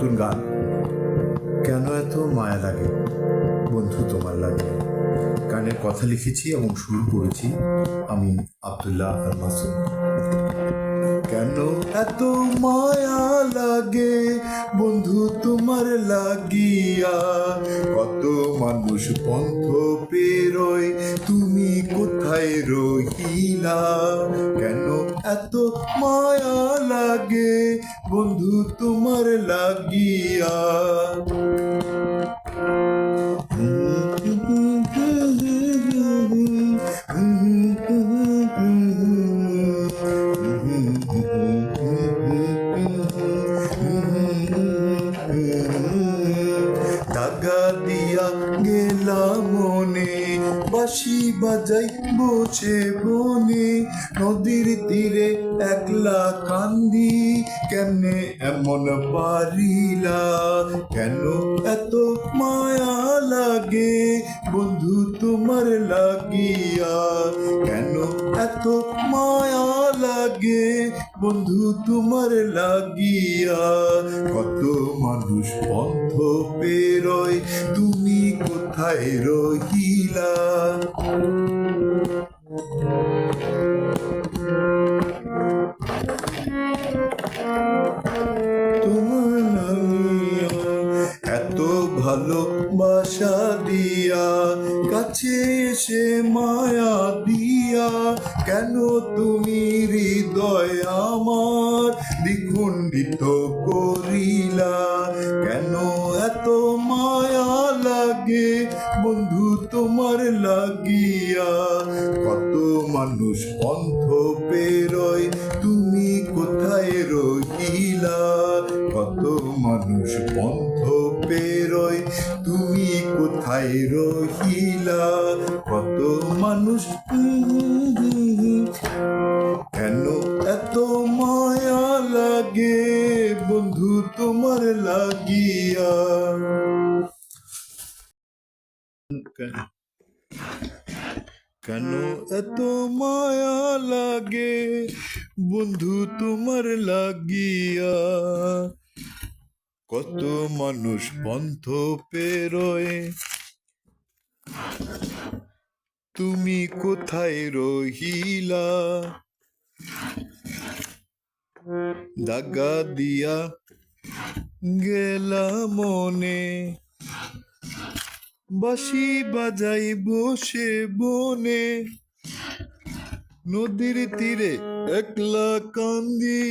নতুন গান। কেন এত মায়া লাগে বন্ধু তোমার লাগে। গানের কথা লিখেছি এবং শুরু করেছি আমি, আব্দুল্লাহ আল মাসুদ। কেন এত মায়া লাগে বন্ধু তোমার লাগিয়া, কত মানুষ পন্থ পেরোয় তুমি কোথায় রহিলা। কেন এত মায়া লাগে বন্ধু তোমার লাগিয়া। দাগা দিয়া গেলা মনে, বাঁশি বাজাই বসে বনে, নদীর তীরে একলা কান্দি, কেমনে এমন পারিলা। কেন এত মায়া লাগে বন্ধু তোমার লাগিয়া। কেন এত মায়া লাগে বন্ধু তোমার লাগিয়া। কত মানুষ পন্থ পেরোয় তুমি কোথায় রহিলা। তোমার লাগিয়া এত ভালোবাসা দিয়া, কাছে এসে মায়া দিয়া, কেন তুমি হৃদয় আমার দ্বিখণ্ডিত করিলা। কেন এত মায়া লাগে বন্ধু তোমার লাগিয়া। কত মানুষ পন্থ পেরোয় তুমি কোথায় রহিলা। কত মানুষ পন্থ পেরোয় তুমি কোথায় রহিলা। কত মানুষ কেন এত মায়া লাগে বন্ধু তোমার লাগিয়া। কেন এত মায়া লাগে বন্ধু তোমার লাগিয়া। কত মানুষ পন্থ পেরোয় তুমি কোথায় রহিলা। দাগা দিয়া গেলা মনে, বাঁশি বাজাই বসে বনে, নদীর তীরে একলা কান্দি,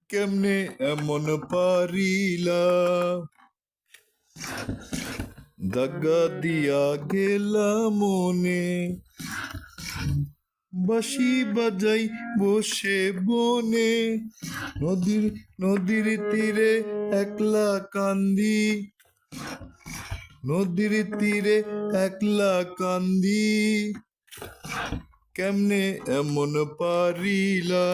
কেমনে এমন পারিলা। দাগা দিয়া গেলা মনে, বাঁশি বাজাই বসে বনে, নদীর তীরে একলা কান্দি, নদীর তীরে একলা কান্দি, কেমনে এমন পারিলা।